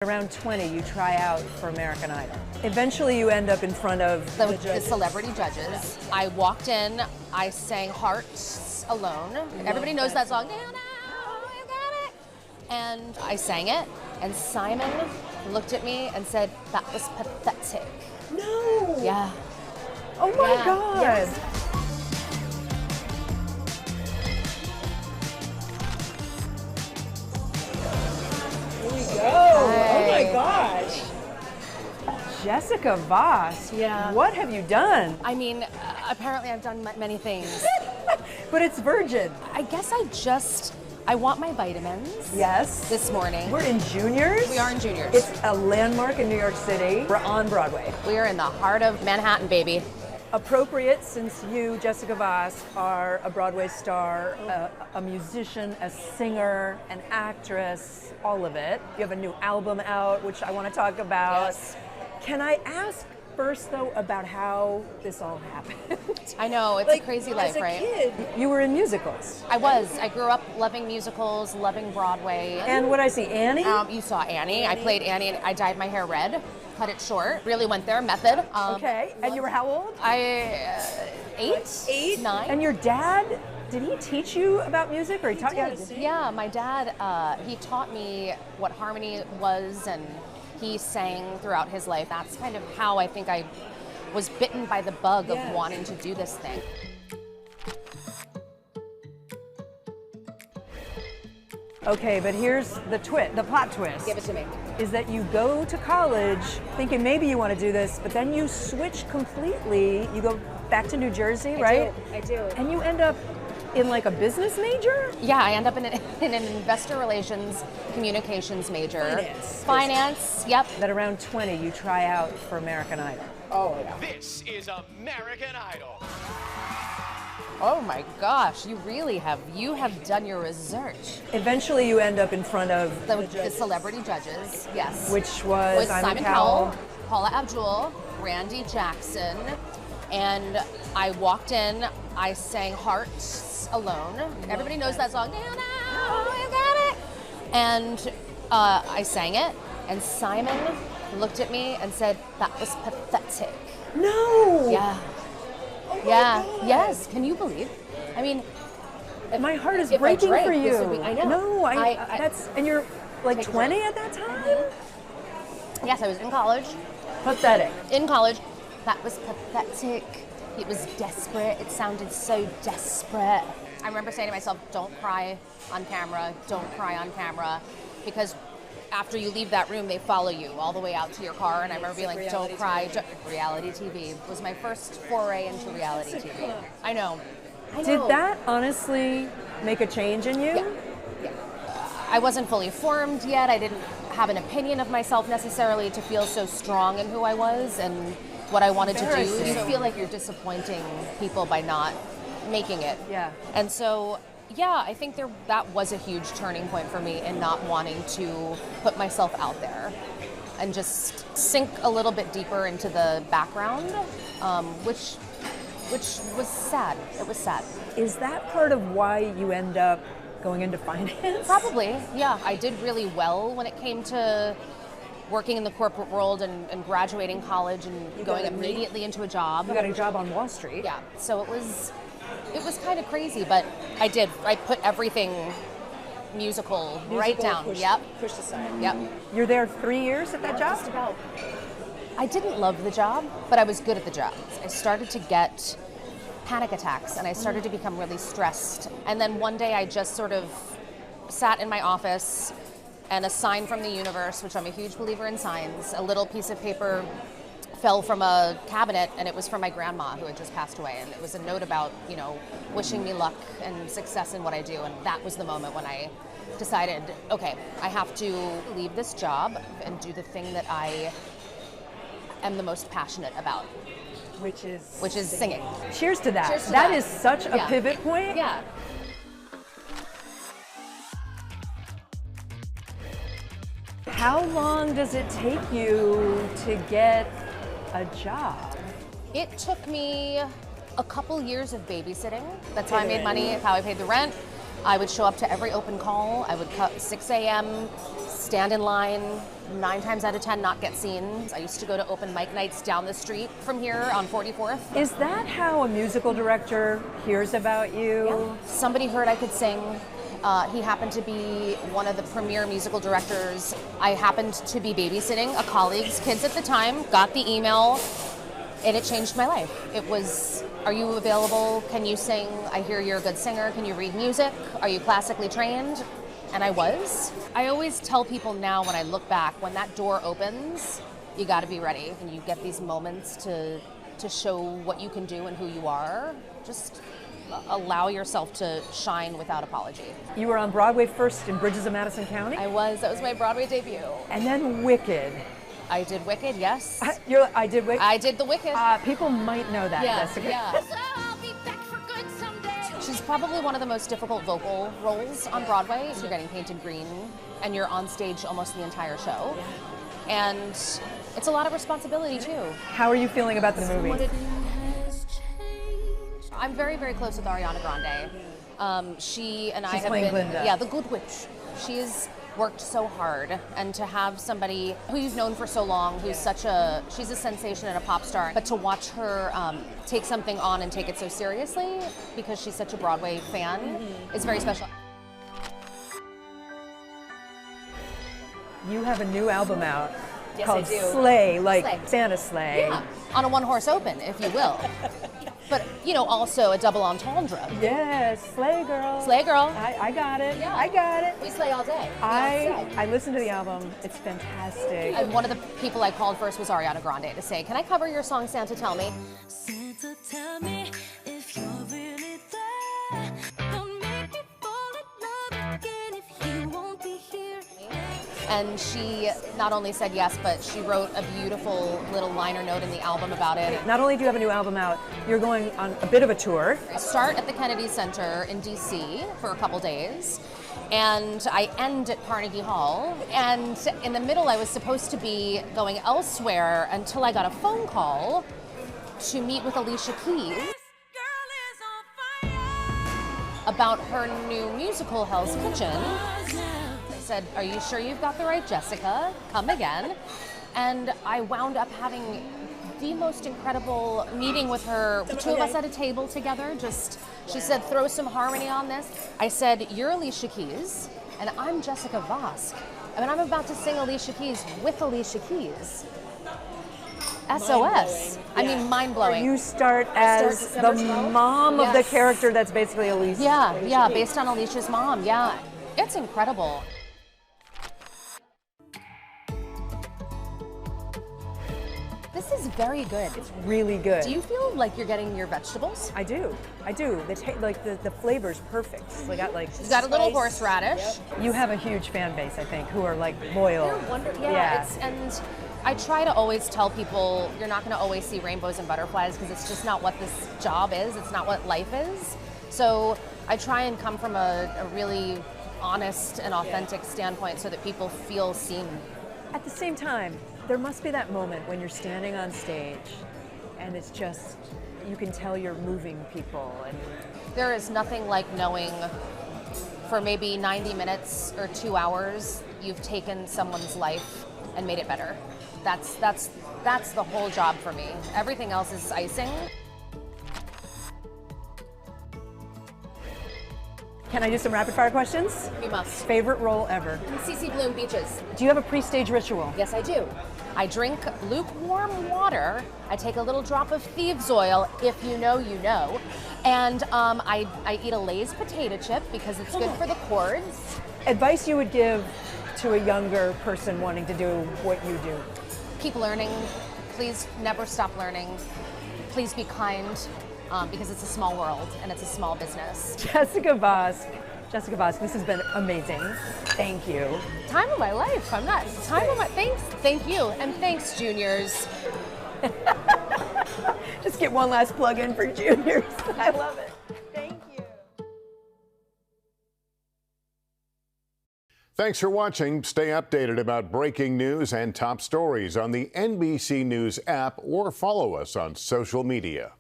Around 20, you try out for American Idol. Eventually, you end up in front of the celebrity judges. I walked in, I sang Hearts Alone. Everybody knows that song. Down, you got it. And I sang it, and Simon looked at me and said, "That was pathetic." No! Yeah. Oh my God! Yes. Oh my gosh. Jessica Vosk. Yeah. What have you done? I mean, apparently I've done many things. But it's virgin. I guess I want my vitamins. Yes. This morning. We're in Juniors. We are in Juniors. It's a landmark in New York City. We're on Broadway. We are in the heart of Manhattan, baby. Appropriate, since you, Jessica Vosk, are a Broadway star, a musician, a singer, an actress, all of it. You have a new album out, which I want to talk about. Yes. Can I ask first, though, about how this all happened? I know, it's a crazy life, right? As a kid, you were in musicals. I was. I grew up loving musicals, loving Broadway. And what I see, Annie? You saw Annie. I played Annie, and I dyed my hair red, cut it short, really went there, method. Okay, and you were how old? Eight, 9. And your dad, did he teach you about music, or he taught you how to sing? Yeah, my dad, he taught me what harmony was, and he sang throughout his life. That's kind of how I think I was bitten by the bug of wanting to do this thing. Okay, but here's the plot twist. Give it to me. Is that you go to college thinking maybe you want to do this, but then you switch completely. You go back to New Jersey, right? I do. And you end up in like a business major? Yeah, I end up in an investor relations communications major. Finance, yep. That around 20, you try out for American Idol. Oh, yeah. This is American Idol. Oh my gosh, you have done your research. Eventually, you end up in front of The celebrity judges, yes. Which was Simon Cowell, Paula Abdul, Randy Jackson, and I walked in, I sang Hearts Alone. Everybody knows that song. Down, you got it. And I sang it, and Simon looked at me and said, "That was pathetic." No! Yeah. Oh Yeah. God. Yes. Can you believe? I mean, my heart is if breaking I drank, for you. this would be, I know. No, and you're like Take a 20 drink. at that time? Yes, I was in college. Pathetic. In college, that was pathetic. It was desperate. It sounded so desperate. I remember saying to myself, "Don't cry on camera. Don't cry on camera," because after you leave that room, they follow you all the way out to your car. And I remember being like, "Don't cry." Reality TV was my first foray into reality TV. I know. Did that honestly make a change in you? Yeah. I wasn't fully formed yet. I didn't have an opinion of myself necessarily to feel so strong in who I was and what I wanted to do. You feel like you're disappointing people by not making it. Yeah. And so, yeah, I think that was a huge turning point for me in not wanting to put myself out there and just sink a little bit deeper into the background, which was sad. It was sad. Is that part of why you end up going into finance? Probably, yeah. I did really well when it came to working in the corporate world and graduating college and going immediately into a job. You got a job on Wall Street. Yeah, so it was kind of crazy, but I put everything musical right down. Pushed aside. Yep. You're there 3 years at that job? Just about. I didn't love the job, but I was good at the job. I started to get panic attacks and I started to become really stressed. And then one day I just sort of sat in my office and a sign from the universe, which I'm a huge believer in signs, a little piece of paper fell from a cabinet, and it was from my grandma who had just passed away, and it was a note about, wishing me luck and success in what I do. And that was the moment when I decided, okay, I have to leave this job and do the thing that I am the most passionate about, Which is singing. Cheers to that. Cheers to that that. is such a pivot point. Yeah. How long does it take you to get a job? It took me a couple years of babysitting. That's how I made money, how I paid the rent. I would show up to every open call. I would cut 6 a.m., stand in line, 9 times out of 10 not get seen. I used to go to open mic nights down the street from here on 44th. Is that how a musical director hears about you? Yeah. Somebody heard I could sing. He happened to be one of the premier musical directors. I happened to be babysitting a colleague's kids at the time, got the email, and it changed my life. It was, are you available? Can you sing? I hear you're a good singer. Can you read music? Are you classically trained? And I was. I always tell people now when I look back, when that door opens, you got to be ready. And you get these moments to show what you can do and who you are. Just allow yourself to shine without apology. You were on Broadway first in Bridges of Madison County? I was. That was my Broadway debut. And then Wicked. I did Wicked, yes. I did Wicked? I did the Wicked. People might know that, Jessica. Yeah. She's probably one of the most difficult vocal roles on Broadway. You're getting painted green, and you're on stage almost the entire show. And it's a lot of responsibility, too. How are you feeling about the movie? I'm very, very close with Ariana Grande. She and I have playing been, Glinda. Yeah, the Good Witch. She's worked so hard, and to have somebody who you've known for so long, who's she's a sensation and a pop star, but to watch her take something on and take it so seriously because she's such a Broadway fan is very special. You have a new album out I called do. Sleigh, like Sleigh. Santa Sleigh. Yeah, on a one-horse open, if you will. But, you know, also a double entendre. Yes, Sleigh Girl. Sleigh Girl. I got it. Yeah. I got it. We slay all day. I listened to the album. It's fantastic. And one of the people I called first was Ariana Grande to say, can I cover your song, Santa Tell Me? Santa, tell me if you're really there. Don't make me fall in love again if you won't be here. And she not only said yes, but she wrote a beautiful little liner note in the album about it. Not only do you have a new album out, you're going on a bit of a tour. I start at the Kennedy Center in DC for a couple days, and I end at Carnegie Hall. And in the middle, I was supposed to be going elsewhere until I got a phone call to meet with Alicia Keys about her new musical, Hell's Kitchen. I said, are you sure you've got the right Jessica? Come again. And I wound up having the most incredible meeting with her. The two of us at a table together, she said, throw some harmony on this. I said, you're Alicia Keys, and I'm Jessica Vosk. I mean, I'm about to sing Alicia Keys with Alicia Keys. SOS. I mean, mind-blowing. You start as the mom of the character that's basically Alicia. Yeah, based on Alicia's mom, yeah. It's incredible. This is very good. It's really good. Do you feel like you're getting your vegetables? I do. The flavor's perfect. We got like You've got a little horseradish. Yep. You have a huge fan base, I think, who are like loyal. They're wonderful. Yeah. And I try to always tell people you're not going to always see rainbows and butterflies because it's just not what this job is. It's not what life is. So I try and come from a really honest and authentic standpoint so that people feel seen. At the same time, there must be that moment when you're standing on stage and it's just, you can tell you're moving people. And there is nothing like knowing for maybe 90 minutes or 2 hours, you've taken someone's life and made it better. That's the whole job for me. Everything else is icing. Can I do some rapid fire questions? You must. Favorite role ever? CC Bloom Beaches. Do you have a pre-stage ritual? Yes, I do. I drink lukewarm water. I take a little drop of thieves oil, if you know, you know. And I eat a Lay's potato chip because it's good for the cords. Advice you would give to a younger person wanting to do what you do? Keep learning. Please never stop learning. Please be kind. Because it's a small world and it's a small business. Jessica Vosk, this has been amazing. Thank you. Time of my life. Thank you. And thanks, juniors. Just get one last plug in for juniors. I love it. Thank you. Thanks for watching. Stay updated about breaking news and top stories on the NBC News app or follow us on social media.